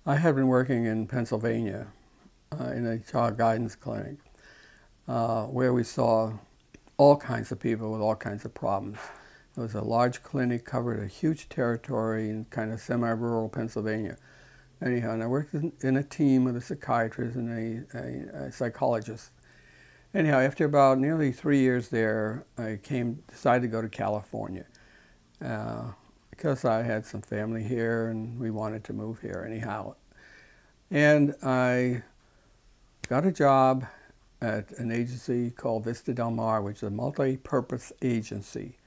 I had been working in Pennsylvania in a child guidance clinic where we saw all kinds of people with all kinds of problems. It was a large clinic, covered a huge territory in kind of semi-rural Pennsylvania. Anyhow, and I worked in a team with a psychiatrist and a psychologist. Anyhow, after about nearly 3 years there, I decided to go to California because I had some family here and we wanted to move here anyhow. And I got a job at an agency called Vista Del Mar, which is a multi-purpose agency.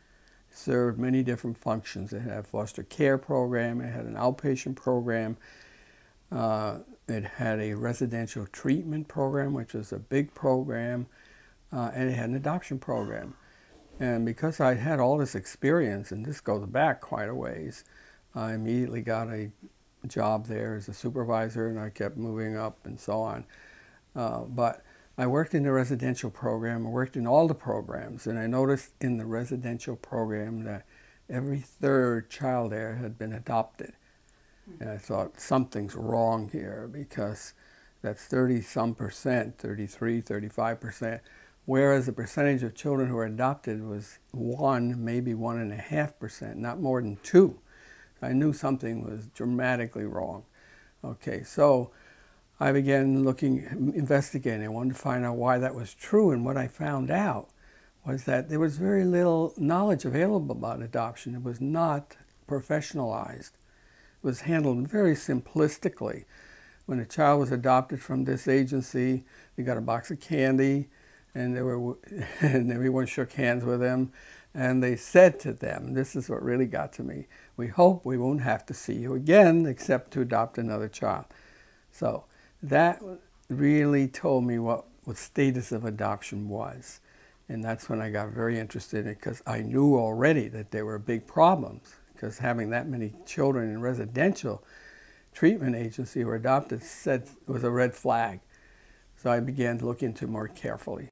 It served many different functions. It had a foster care program, it had an outpatient program, it had a residential treatment program, which was a big program, and it had an adoption program. And because I had all this experience, and this goes back quite a ways, I immediately got a job there as a supervisor, and I kept moving up and so on. But I worked in the residential program, I worked in all the programs, and I noticed in the residential program that every third child there had been adopted. And I thought, something's wrong here, because that's 30-some percent, 33, 35%, whereas the percentage of children who were adopted was 1, maybe 1.5%, not more than 2. I knew something was dramatically wrong. Okay, so I began investigating. I wanted to find out why that was true, and what I found out was that there was very little knowledge available about adoption. It was not professionalized. It was handled very simplistically. When a child was adopted from this agency, they got a box of candy, and everyone shook hands with them, and they said to them, this is what really got to me, "We hope we won't have to see you again except to adopt another child." So that really told me what the status of adoption was. And that's when I got very interested in it, because I knew already that there were big problems, because having that many children in residential treatment agency or adopted was a red flag. So I began to look into it more carefully.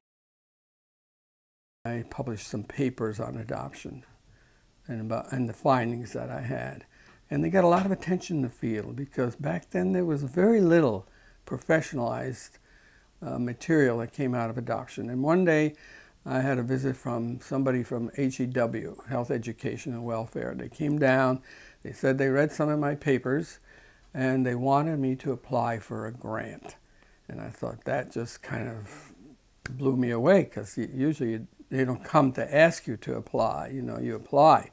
I published some papers on adoption and the findings that I had. And they got a lot of attention in the field, because back then there was very little professionalized material that came out of adoption. And one day I had a visit from somebody from HEW, Health, Education, and Welfare. They came down, they said they read some of my papers, and they wanted me to apply for a grant. And I thought that just kind of blew me away, because usually they don't come to ask you to apply, you apply.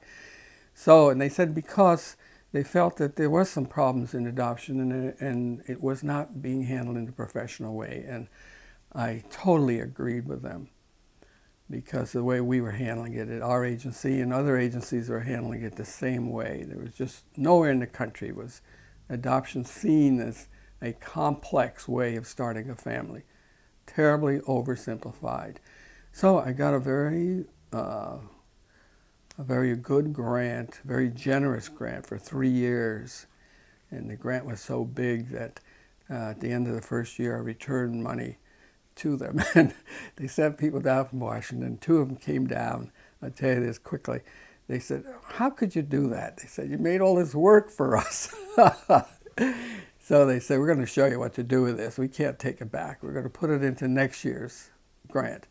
So, and they said because they felt that there was some problems in adoption, and it was not being handled in a professional way. And I totally agreed with them, because the way we were handling it at our agency and other agencies were handling it the same way. There was just nowhere in the country was adoption seen as a complex way of starting a family. Terribly oversimplified. So I got a very good grant, very generous grant for 3 years. And the grant was so big that at the end of the first year I returned money to them. And they sent people down from Washington. 2 of them came down. I'll tell you this quickly. They said, "How could you do that?" They said, "You made all this work for us." So they said, "We're going to show you what to do with this. We can't take it back. We're going to put it into next year's grant."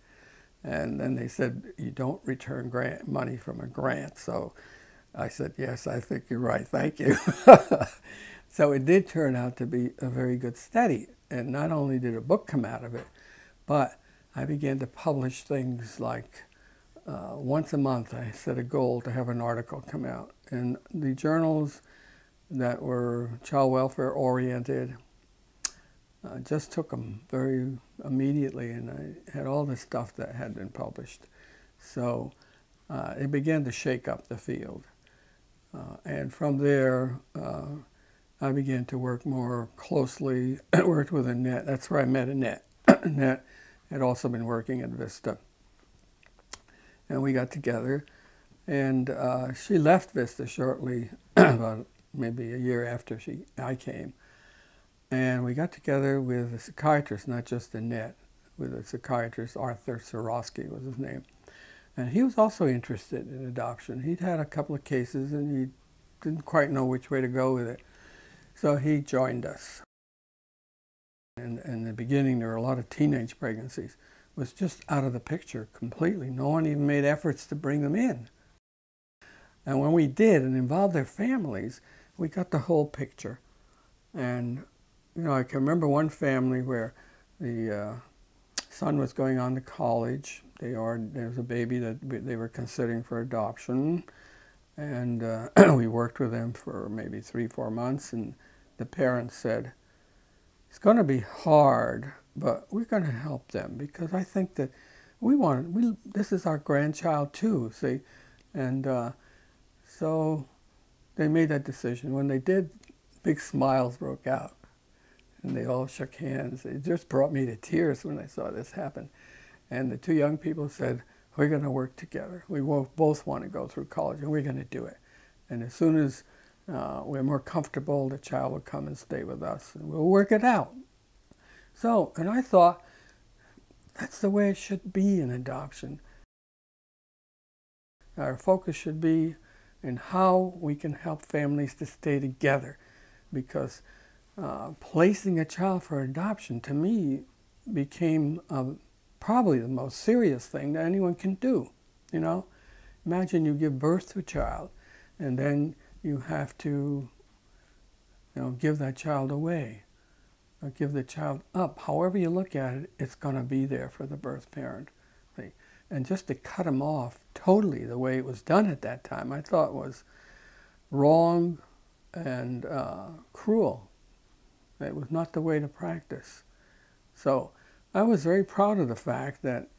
And then they said, "You don't return money from a grant." So I said, "Yes, I think you're right. Thank you." So it did turn out to be a very good study. And not only did a book come out of it, but I began to publish things like once a month. I set a goal to have an article come out. And the journals that were child welfare oriented just took them very immediately, and I had all the stuff that had been published. So it began to shake up the field. And from there, I began to work more closely. I worked with Annette. That's where I met Annette. Annette had also been working at Vista. And we got together, and she left Vista shortly, about maybe a year after I came. And we got together with a psychiatrist, not just Annette, with a psychiatrist, Arthur Sorosky was his name. And he was also interested in adoption. He'd had a couple of cases, and he didn't quite know which way to go with it. So he joined us. And in the beginning, there were a lot of teenage pregnancies. It was just out of the picture completely. No one even made efforts to bring them in. And when we did and involved their families, we got the whole picture. And, you know, I can remember one family where the son was going on to college. There was a baby that they were considering for adoption. And we worked with them for maybe 3-4 months. And the parents said, it's going to be hard, but we're going to help them because I think that this is our grandchild too, see? And so they made that decision. When they did, big smiles broke out and they all shook hands. It just brought me to tears when I saw this happen. And the two young people said, we're going to work together. We both want to go through college and we're going to do it. And as soon as we're more comfortable, the child will come and stay with us and we'll work it out. So, and I thought, that's the way it should be in adoption. Our focus should be in how we can help families to stay together, because placing a child for adoption, to me, became probably the most serious thing that anyone can do. You know, imagine you give birth to a child, and then you have to, you know, give that child away, or give the child up. However you look at it, it's going to be there for the birth parent. See? And just to cut them off totally the way it was done at that time, I thought was wrong and cruel. It was not the way to practice. So I was very proud of the fact that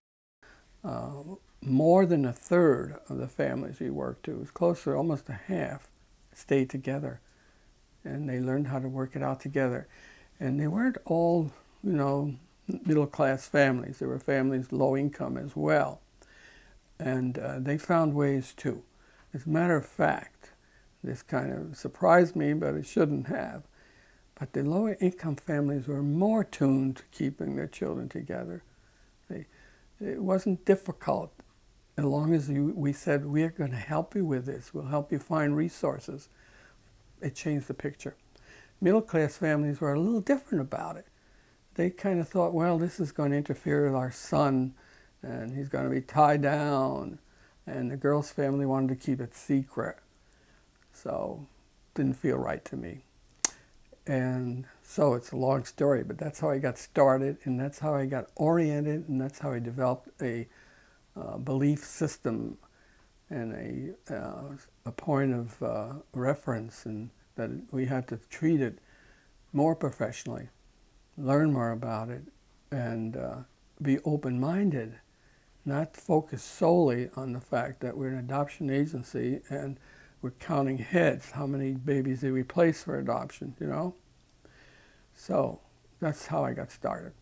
more than a third of the families we worked to, it was closer, almost a half, stayed together. And they learned how to work it out together. And they weren't all, you know, middle-class families. There were families low income as well. And they found ways too. As a matter of fact, this kind of surprised me, but it shouldn't have. But the lower income families were more tuned to keeping their children together. It wasn't difficult as long as we said, we're going to help you with this. We'll help you find resources. It changed the picture. Middle-class families were a little different about it. They kind of thought, well, this is going to interfere with our son, and he's going to be tied down. And the girl's family wanted to keep it secret. So it didn't feel right to me. And so it's a long story, but that's how I got started, and that's how I got oriented, and that's how I developed a belief system and a point of reference, and that we had to treat it more professionally, learn more about it, and be open-minded, not focus solely on the fact that we're an adoption agency and we're counting heads. How many babies did we place for adoption, you know? So that's how I got started.